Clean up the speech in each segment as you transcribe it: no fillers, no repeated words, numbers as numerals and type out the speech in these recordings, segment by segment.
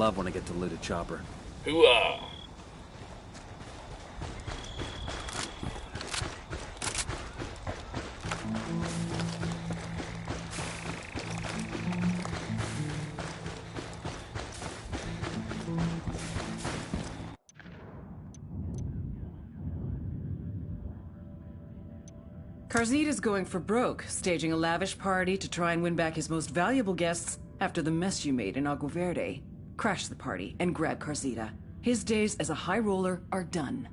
love when I get to loot a chopper. Hooah! Carzita's going for broke, staging a lavish party to try and win back his most valuable guests after the mess you made in Agua Verde. Crash the party and grab Carzita. His days as a high roller are done.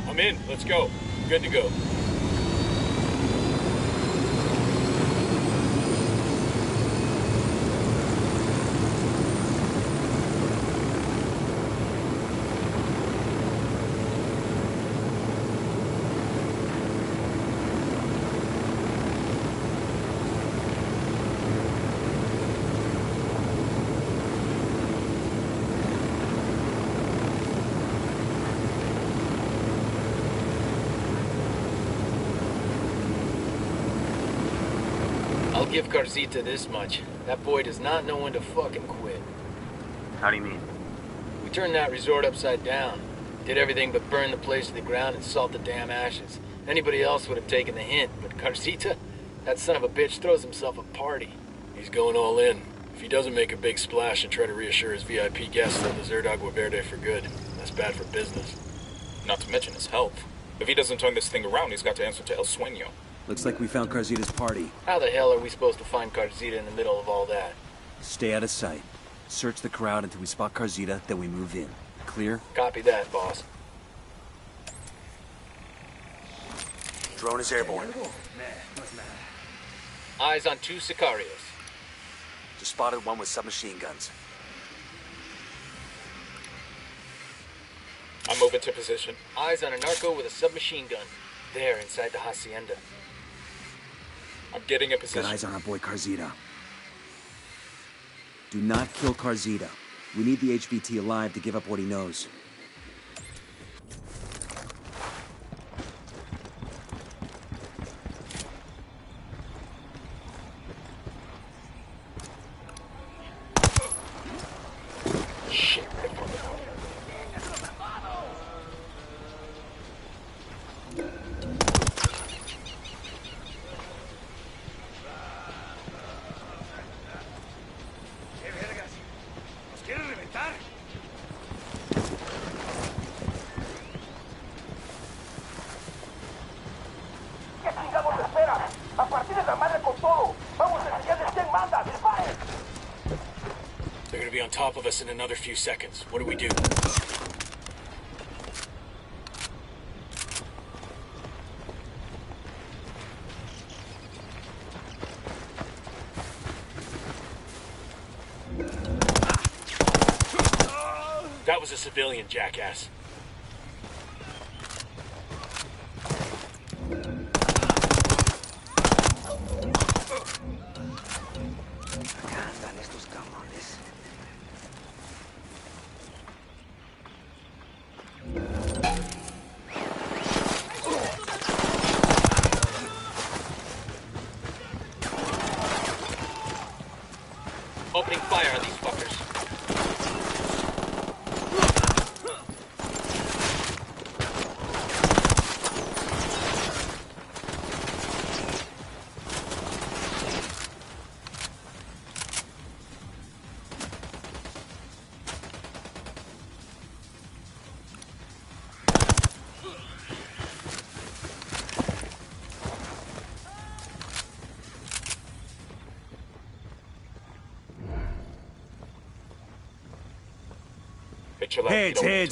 I'm in. Let's go. Good to go. I'll give Carzita this much. That boy does not know when to fucking quit. How do you mean? We turned that resort upside down. Did everything but burn the place to the ground and salt the damn ashes. Anybody else would have taken the hint, but Carzita, that son of a bitch throws himself a party. He's going all in. If he doesn't make a big splash and try to reassure his VIP guests they'll desert Agua Verde for good, that's bad for business. Not to mention his health. If he doesn't turn this thing around, he's got to answer to El Sueño. Looks like we found Carzita's party. How the hell are we supposed to find Carzita in the middle of all that? Stay out of sight. Search the crowd until we spot Carzita, then we move in. Clear? Copy that, boss. Drone is airborne. Eyes on 2 Sicarios. Just spotted one with submachine guns. I'm moving to position. Eyes on a narco with a submachine gun. There, inside the hacienda. I'm getting in position. Got eyes on our boy Carzita. Do not kill Carzita. We need the HVT alive to give up what he knows. Shit. They're gonna be on top of us in another few seconds. What do we do? That was a civilian, jackass. Opening fire on these fuckers.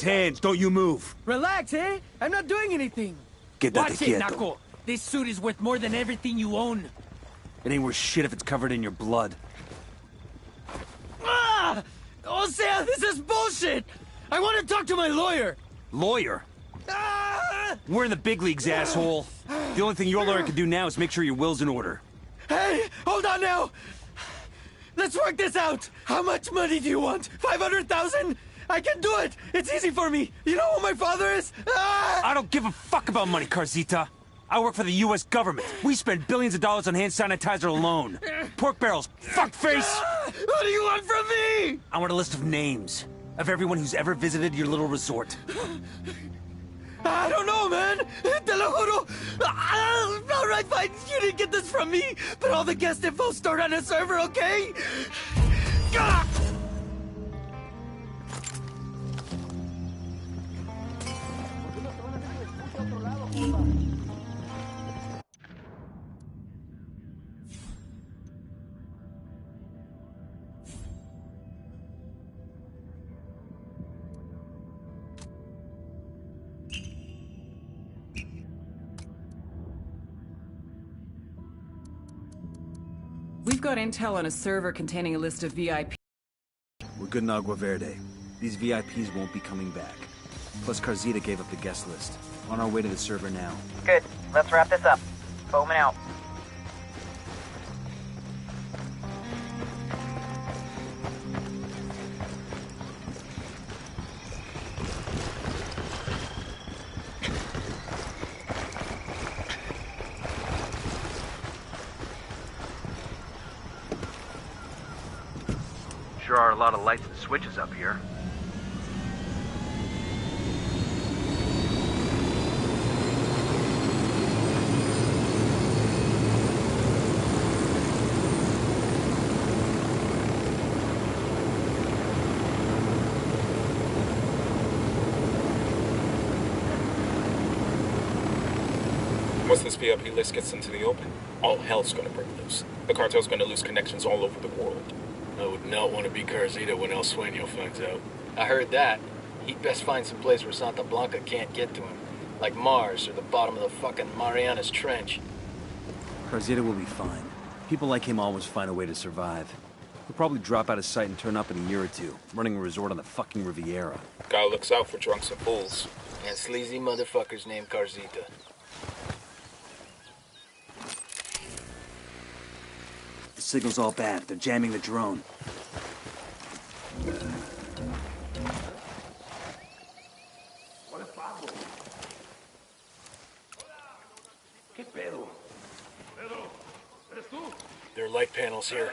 Hands, don't you move. Relax, eh? I'm not doing anything. Quédate Watch it, quieto. Naco. This suit is worth more than everything you own. It ain't worth shit if it's covered in your blood. Ah! O sea, this is bullshit! I want to talk to my lawyer! Lawyer? Ah! We're in the big leagues, asshole. The only thing your lawyer can do now is make sure your will's in order. Hey, hold on now! Let's work this out! How much money do you want? 500,000? I can do it! It's easy for me! You know who my father is? Ah! I don't give a fuck about money, Carzita. I work for the U.S. government. We spend billions of dollars on hand sanitizer alone. Pork barrels, fuckface! What do you want from me? I want a list of names of everyone who's ever visited your little resort. I don't know, man. Te lo juro. All right, fine. You didn't get this from me, but all the guest info stored on a server, okay? Gah! We've got intel on a server containing a list of VIP. We're good in Agua Verde. These VIPs won't be coming back. Plus, Carzita gave up the guest list. On our way to the server now. Good. Let's wrap this up. Bowman out. Sure are a lot of lights and switches up here. Once this VIP list gets into the open, all hell's gonna break loose. The cartel's gonna lose connections all over the world. I would not want to be Carzita when El Sueño finds out. I heard that. He'd best find some place where Santa Blanca can't get to him. Like Mars or the bottom of the fucking Marianas Trench. Carzita will be fine. People like him always find a way to survive. He'll probably drop out of sight and turn up in a year or two, running a resort on the fucking Riviera. Guy looks out for drunks and fools. And sleazy motherfuckers named Carzita. The signal's all bad. They're jamming the drone. There are light panels here.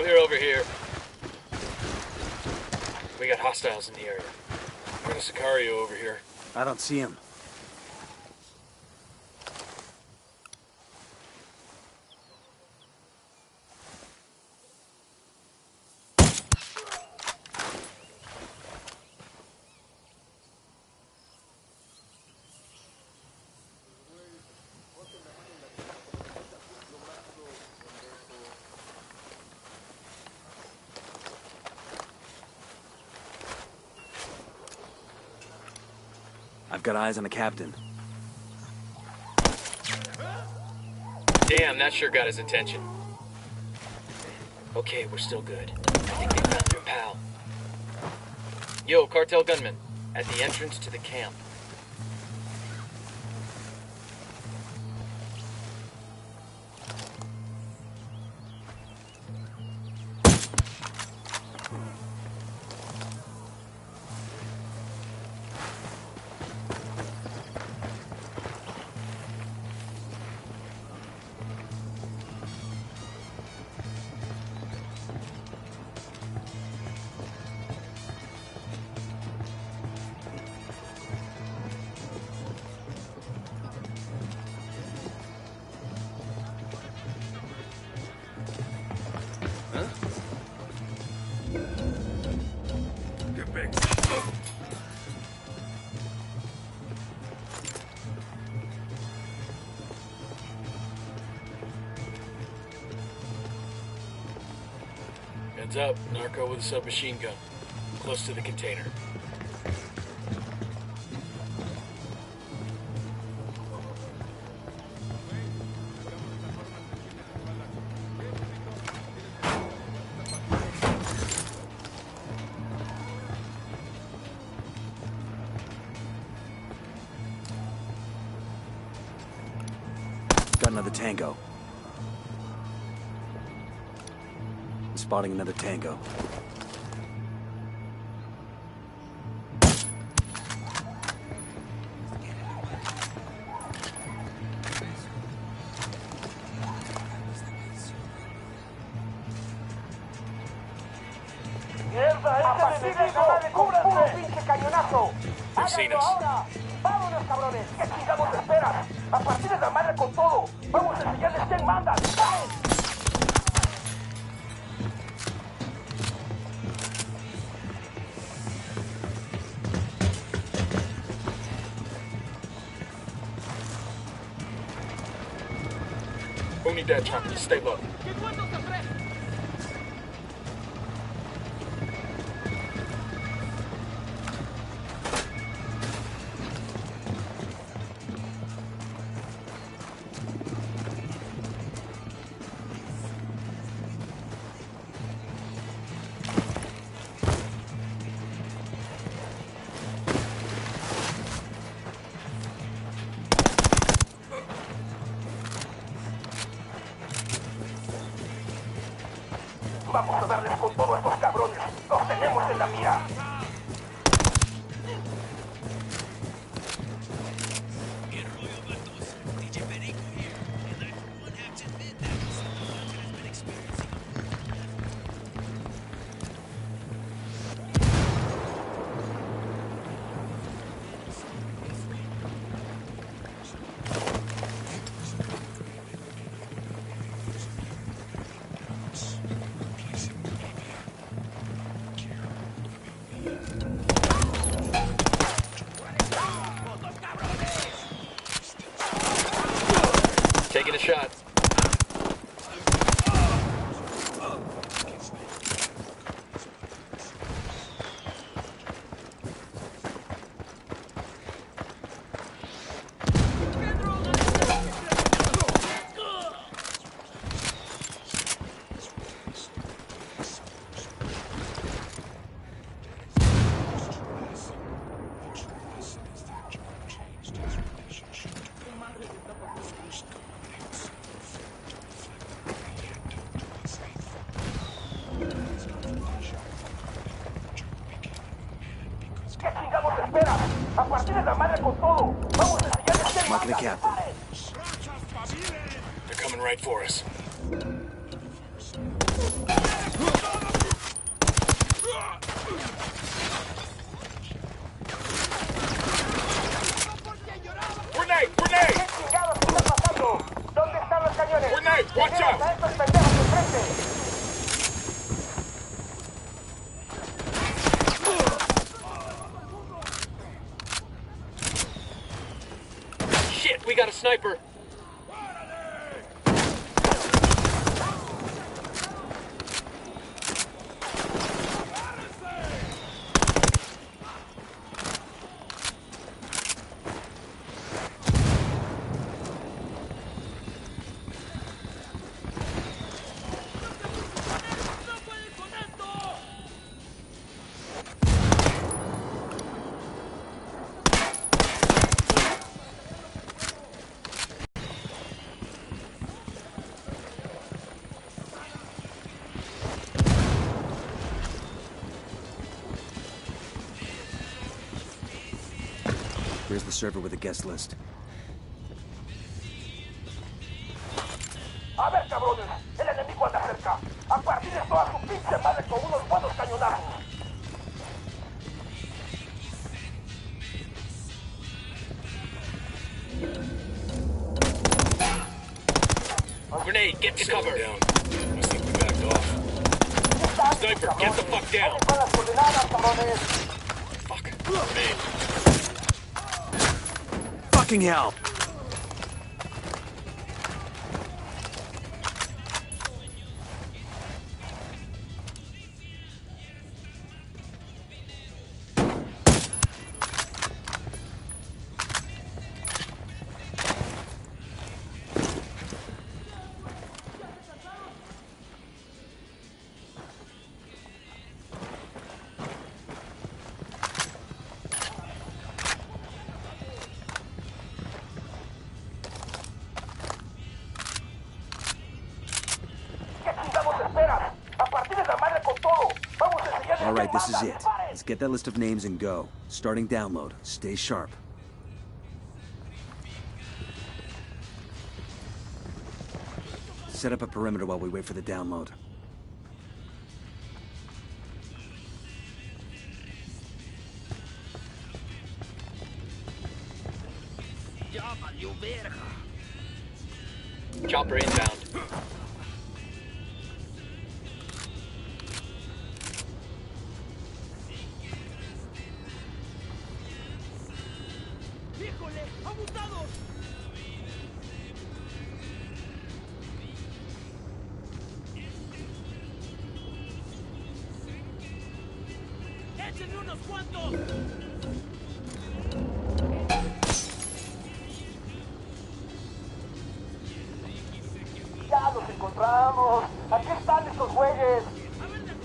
Clear over here. We got hostiles in the area. Bring Sicario over here. I don't see him. I've got eyes on the captain. Damn, that sure got his attention. Okay, we're still good. I think they found their pal. Yo, cartel gunman. At the entrance to the camp. Heads up, narco with a submachine gun. Close to the container. Got another tango. I'm spotting another tango. They've seen us. ¡Vámonos, cabrones! ¿Qué chingados esperas? ¡A partir de la madre con todo! ¡Vamos a enseñarles quién manda! ¡Vamos! Unidad, Chopper. Stay low. Vamos a darles con todo a estos cabrones. Los tenemos en la mira. Taking a shot. ¿Qué chingados esperas? ¡A partir de la madre con todo! ¡Vamos a enseñarles quién Marking manda! the captain. They're coming right for us. Grenade! Grenade! ¿Qué chingados está pasando? ¿Dónde están los cañones? Grenade, watch ¡Tenemos out! a estos pendejos enfrente! Shit, we got a sniper. Here's the server with a guest list. A ver, cabrones, el enemigo anda cerca. A partir de toda su pinche madre con unos buenos cañonazos. Grenade, get to cover. Down. I think we backed off. Sniper, get the fuck down. Con las coordenadas, cabrones. Fuck. Grenade. Fucking hell! This is it. Let's get that list of names and go. Starting download. Stay sharp. Set up a perimeter while we wait for the download. Chopper inbound. Ya los encontramos. Aquí están estos güeyes.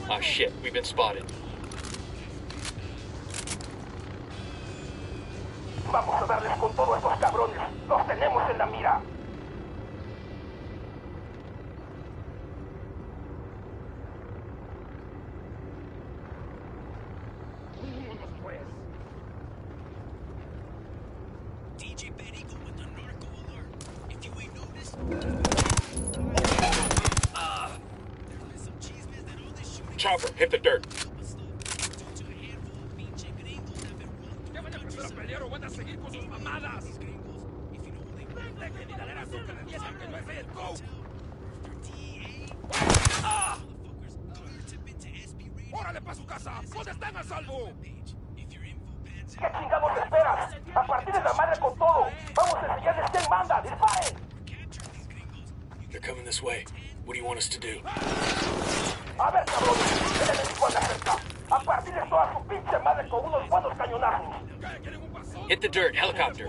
Ah shit, we've been spotted. Vamos a darles con todo a estos cabrones. Los tenemos en la mira. Chopper, hit the dirt. ¡Órale pa' su casa! ¿Dónde están a salvo? ¿Qué chingados esperas? A partir de la madre con todo. Vamos a enseñarles quién manda. ¡Disparen! They're coming this way. What do you want us to do? A ver, cabrones. El enemigo anda cerca. A partir de toda su pinche madre con unos buenos cañonazos. Hit the dirt, helicopter.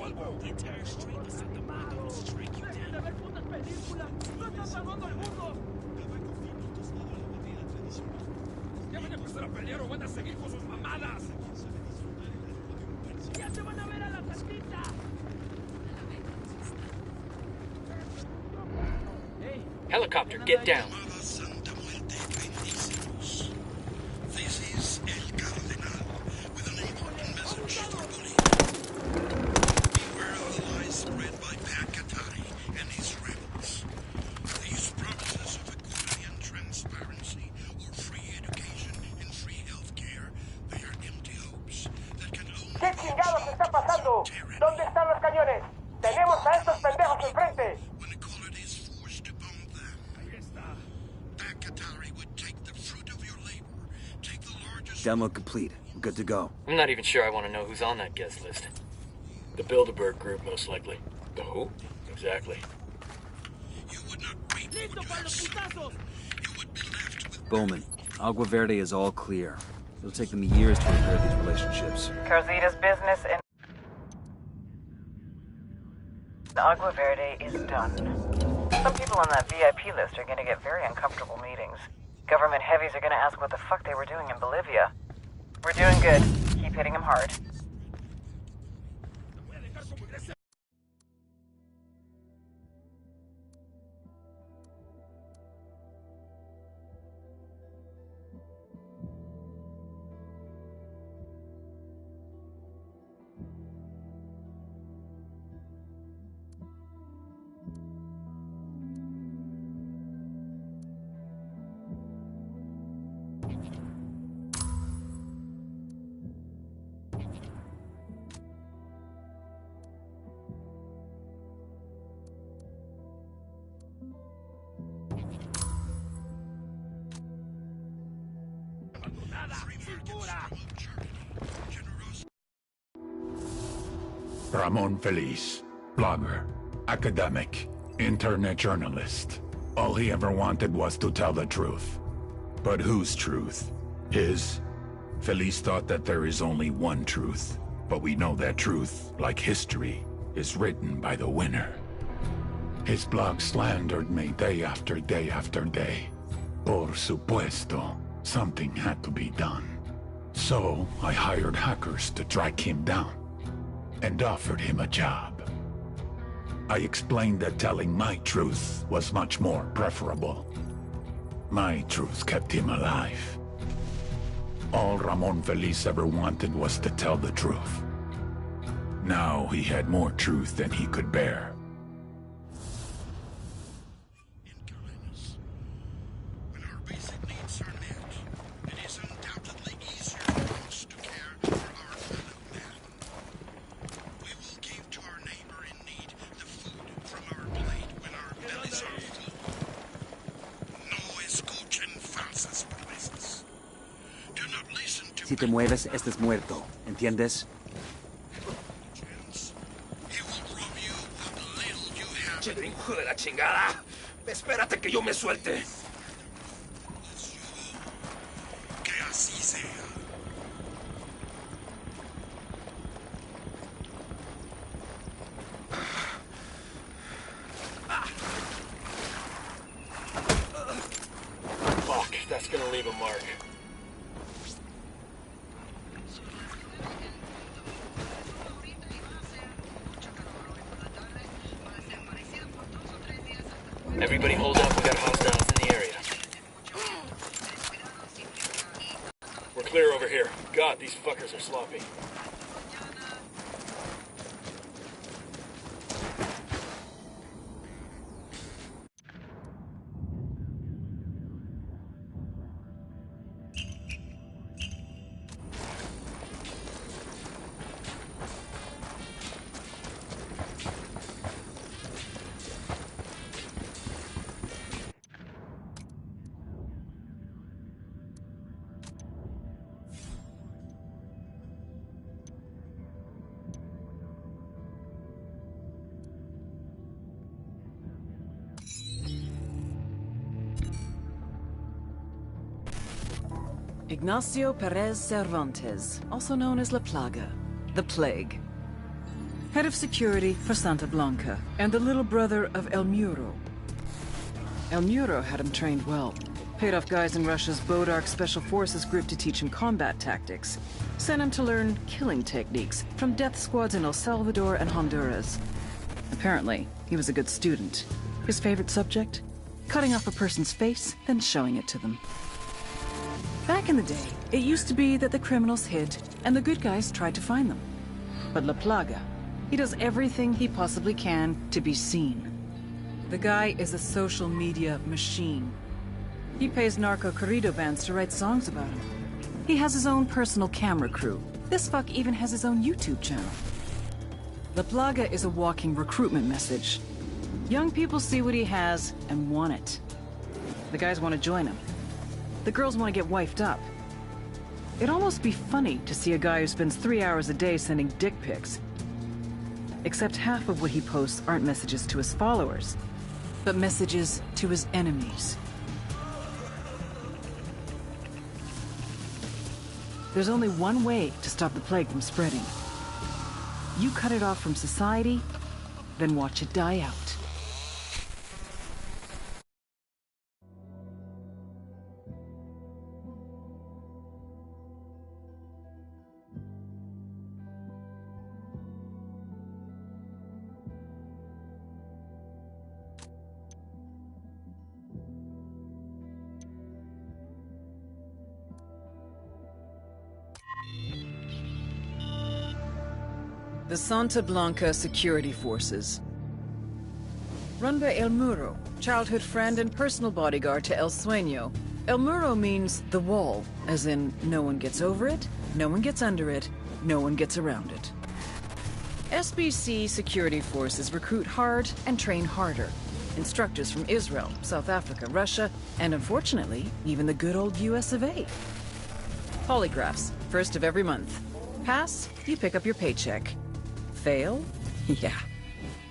¡Ya van a empezar a pelear o van a seguir con sus mamadas! ¡Ya se van a ver a la tantita! Helicopter, get down. ¿Qué chingados está pasando? ¿Dónde están los cañones? Tenemos a estos pendejos enfrente. Download complete. We're good to go. I'm not even sure I want to know who's on that guest list. The Bilderberg group, most likely. The who? Exactly. Bowman, Agua Verde is all clear. It'll take them years to repair these relationships. Carzita's business in Agua Verde is done. Some people on that VIP list are going to get very uncomfortable meetings. Government heavies are going to ask what the fuck they were doing in Bolivia. We're doing good. Keep hitting them hard. Ramon Feliz, blogger, academic, internet journalist. All he ever wanted was to tell the truth. But whose truth? His? Feliz thought that there is only one truth, but we know that truth, like history, is written by the winner. His blog slandered me day after day after day. Por supuesto, something had to be done. So I hired hackers to track him down and offered him a job. I explained that telling my truth was much more preferable. My truth kept him alive. All Ramon Feliz ever wanted was to tell the truth. Now he had more truth than he could bear. When our basic needs are met, it is undoubtedly easier for us to care for our fellow man. We will give to our neighbor in need the food from our plate when our bellies are full. No escuchen falsas promesas. Do not listen to Si te mueves, estés muerto. ¿Entiendes? He will rob you what little you have. ¡Che, hijo de la chingada! ¡Espérate que yo me suelte! Que así sea. Fuck, that's gonna leave a mark. Everybody hold up, we got hostiles in the area. We're clear over here. God, these fuckers are sloppy. Ignacio Perez Cervantes, also known as La Plaga, the Plague. Head of security for Santa Blanca, and the little brother of El Muro. El Muro had him trained well. Paid off guys in Russia's Bodark Special Forces group to teach him combat tactics. Sent him to learn killing techniques from death squads in El Salvador and Honduras. Apparently, he was a good student. His favorite subject? Cutting off a person's face, then showing it to them. Back in the day, it used to be that the criminals hid, and the good guys tried to find them. But La Plaga, he does everything he possibly can to be seen. The guy is a social media machine. He pays narco corrido bands to write songs about him. He has his own personal camera crew. This fuck even has his own YouTube channel. La Plaga is a walking recruitment message. Young people see what he has and want it. The guys want to join him. The girls want to get wifed up. It'd almost be funny to see a guy who spends 3 hours a day sending dick pics. Except half of what he posts aren't messages to his followers, but messages to his enemies. There's only one way to stop the plague from spreading. You cut it off from society, then watch it die out. The Santa Blanca Security Forces. Run by El Muro, childhood friend and personal bodyguard to El Sueño. El Muro means the wall, as in no one gets over it, no one gets under it, no one gets around it. SBC security forces recruit hard and train harder. Instructors from Israel, South Africa, Russia, and unfortunately, even the good old US of A. Polygraphs, first of every month. Pass, you pick up your paycheck. Fail? Yeah,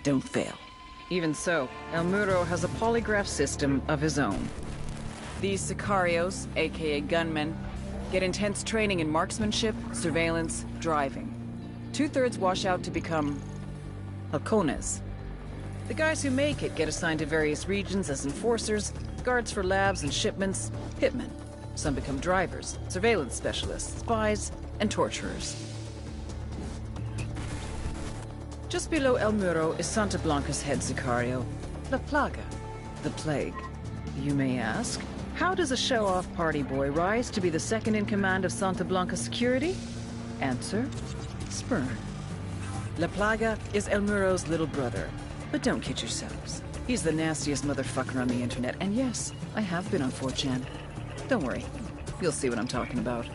don't fail. Even so, El Muro has a polygraph system of his own. These sicarios, aka gunmen, get intense training in marksmanship, surveillance, driving. 2/3 wash out to become halcones. The guys who make it get assigned to various regions as enforcers, guards for labs and shipments, hitmen. Some become drivers, surveillance specialists, spies, and torturers. Just below El Muro is Santa Blanca's head sicario, La Plaga, the Plague. You may ask, How does a show-off party boy rise to be the second in command of Santa Blanca security? Answer: spurn. La Plaga is El Muro's little brother. But don't kid yourselves. He's the nastiest motherfucker on the internet, and yes, I have been on 4chan. Don't worry. You'll see what I'm talking about.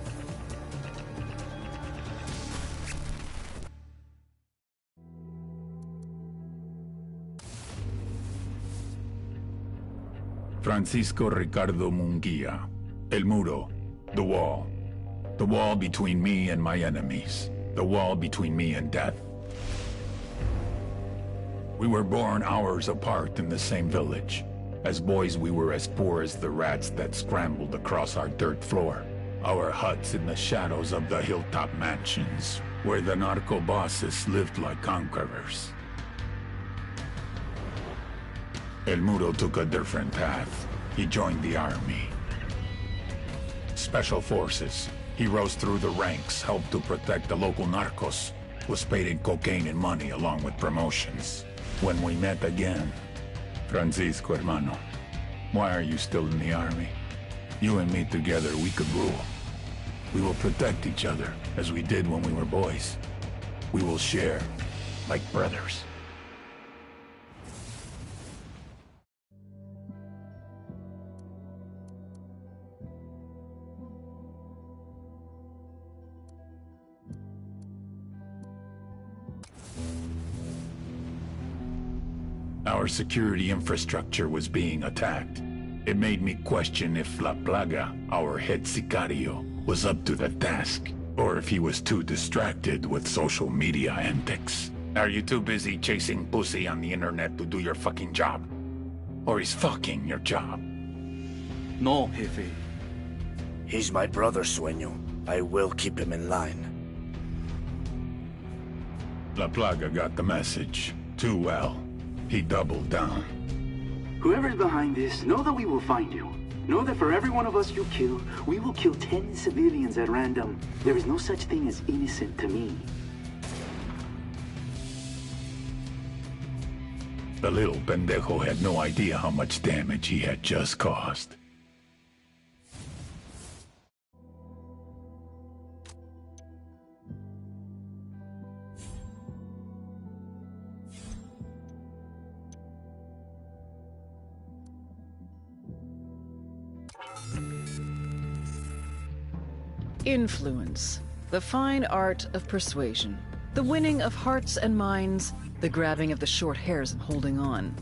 Francisco Ricardo Munguia. El Muro. The wall. The wall between me and my enemies. The wall between me and death. We were born hours apart in the same village. As boys, we were as poor as the rats that scrambled across our dirt floor. Our huts in the shadows of the hilltop mansions, where the narco bosses lived like conquerors. El Muro took a different path. He joined the army. Special forces. He rose through the ranks, helped to protect the local narcos, was paid in cocaine and money along with promotions. When we met again, Francisco, hermano, why are you still in the army? You and me together, we could rule. We will protect each other, as we did when we were boys. We will share, like brothers. Our security infrastructure was being attacked. It made me question if La Plaga, our head sicario, was up to the task, or if he was too distracted with social media antics. Are you too busy chasing pussy on the internet to do your fucking job? Or is fucking your job? No, Jefe. He's my brother, Sueño. I will keep him in line. La Plaga got the message. Too well. He doubled down. Whoever's behind this, know that we will find you. Know that for every one of us you kill, we will kill 10 civilians at random. There is no such thing as innocent to me. The little pendejo had no idea how much damage he had just caused. Influence. The fine art of persuasion. The winning of hearts and minds. The grabbing of the short hairs and holding on.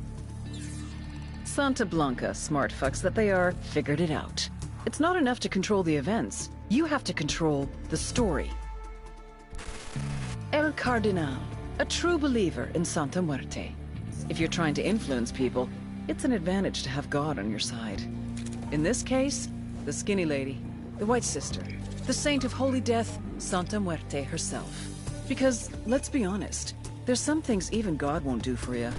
Santa Blanca, smart fucks that they are, figured it out. It's not enough to control the events. You have to control the story. El Cardinal, a true believer in Santa Muerte. If you're trying to influence people, it's an advantage to have God on your side. In this case, the skinny lady, the White Sister, the Saint of Holy Death, Santa Muerte herself. Because, let's be honest, there's some things even God won't do for you.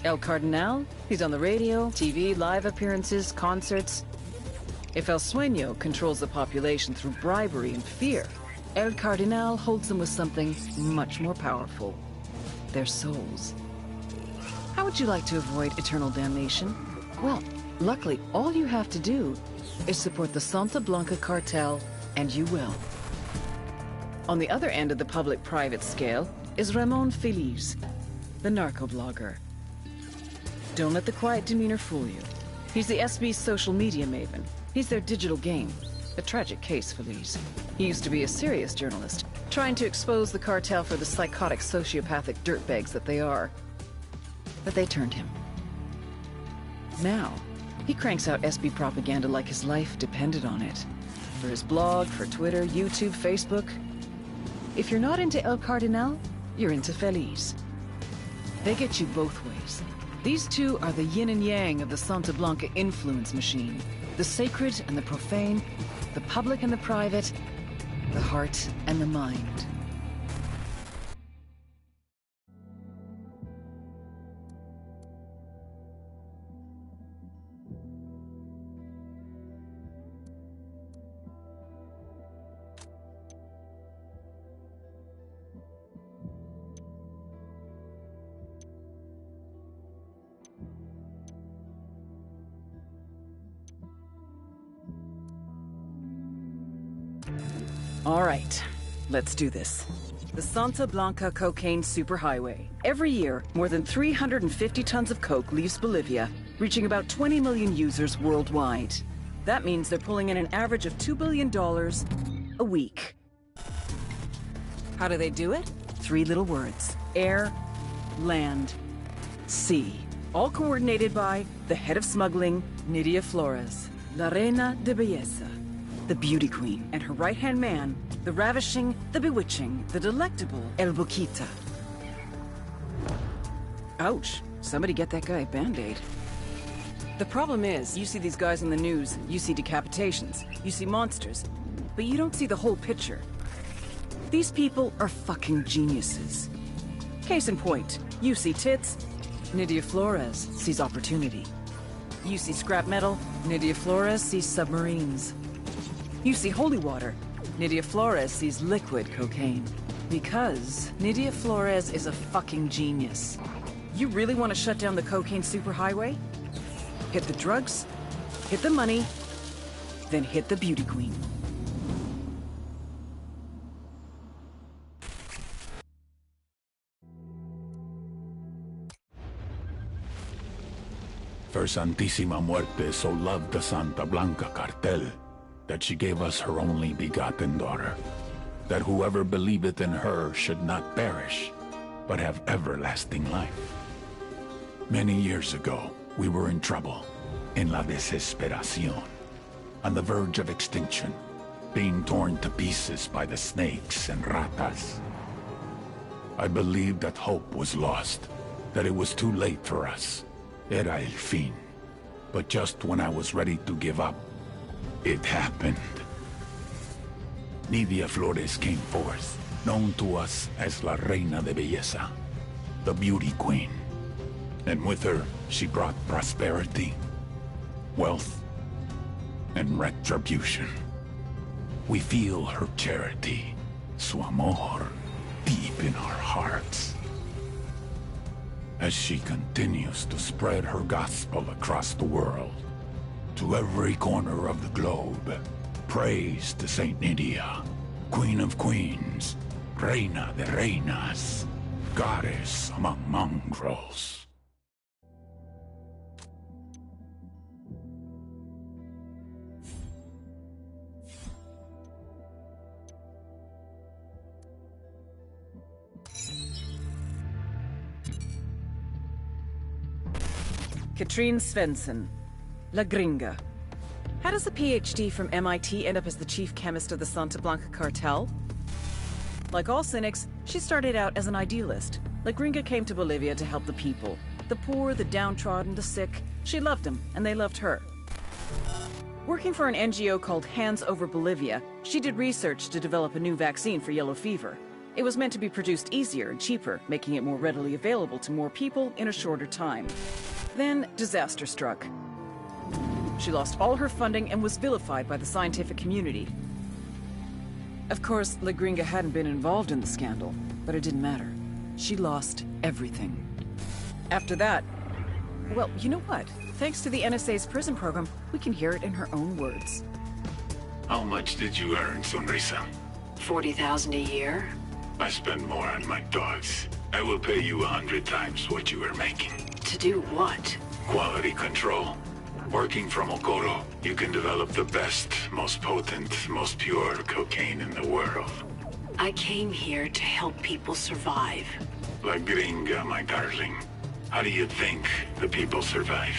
El Cardinal, he's on the radio, TV, live appearances, concerts. If El Sueño controls the population through bribery and fear, El Cardinal holds them with something much more powerful. Their souls. How would you like to avoid eternal damnation? Well, luckily, all you have to do is support the Santa Blanca cartel, and you will. On the other end of the public-private scale is Ramon Feliz, the narco-blogger. Don't let the quiet demeanor fool you. He's the SB's social media maven. He's their digital game. A tragic case, Feliz. He used to be a serious journalist, trying to expose the cartel for the psychotic, sociopathic dirtbags that they are. But they turned him. Now, he cranks out SB propaganda like his life depended on it. For his blog, for Twitter, YouTube, Facebook. If you're not into El Cardinal, you're into Feliz. They get you both ways. These two are the yin and yang of the Santa Blanca influence machine. The sacred and the profane, the public and the private, the heart and the mind. All right, let's do this. The Santa Blanca Cocaine Superhighway. Every year, more than 350 tons of coke leaves Bolivia, reaching about 20 million users worldwide. That means they're pulling in an average of $2 billion a week. How do they do it? 3 little words. Air, land, sea. All coordinated by the head of smuggling, Nidia Flores, La Reina de Belleza, the beauty queen, and her right-hand man, the ravishing, the bewitching, the delectable El Boquita. Ouch. Somebody get that guy a Band-Aid. The problem is, you see these guys in the news, you see decapitations, you see monsters, but you don't see the whole picture. These people are fucking geniuses. Case in point, you see tits, Nidia Flores sees opportunity. You see scrap metal, Nidia Flores sees submarines. You see holy water, Nidia Flores sees liquid cocaine. Because Nidia Flores is a fucking genius. You really want to shut down the cocaine superhighway? Hit the drugs, hit the money, then hit the beauty queen. For Santísima Muerte so loved the Santa Blanca cartel that she gave us her only begotten daughter, that whoever believeth in her should not perish, but have everlasting life. Many years ago, we were in trouble, in la desesperación, on the verge of extinction, being torn to pieces by the snakes and ratas. I believed that hope was lost, that it was too late for us. Era el fin. But just when I was ready to give up, it happened. Nidia Flores came forth, known to us as La Reina de Belleza, the beauty queen. And with her, she brought prosperity, wealth, and retribution. We feel her charity, su amor, deep in our hearts. As she continues to spread her gospel across the world, to every corner of the globe, praise to Saint Nidia, Queen of Queens, Reina de Reinas, Goddess among mongrels. Katrine Svensson, La Gringa. How does a PhD from MIT end up as the chief chemist of the Santa Blanca cartel? Like all cynics, she started out as an idealist. La Gringa came to Bolivia to help the people. The poor, the downtrodden, the sick. She loved them, and they loved her. Working for an NGO called Hands Over Bolivia, she did research to develop a new vaccine for yellow fever. It was meant to be produced easier and cheaper, making it more readily available to more people in a shorter time. Then, disaster struck. She lost all her funding and was vilified by the scientific community. Of course, La Gringa hadn't been involved in the scandal, but it didn't matter. She lost everything. After that, well, you know what? Thanks to the NSA's prison program, we can hear it in her own words. How much did you earn, Sonrisa? 40,000 a year. I spend more on my dogs. I will pay you 100 times what you are making. To do what? Quality control. Working from Okoro, you can develop the best, most potent, most pure cocaine in the world. I came here to help people survive. La Gringa, my darling. How do you think the people survive?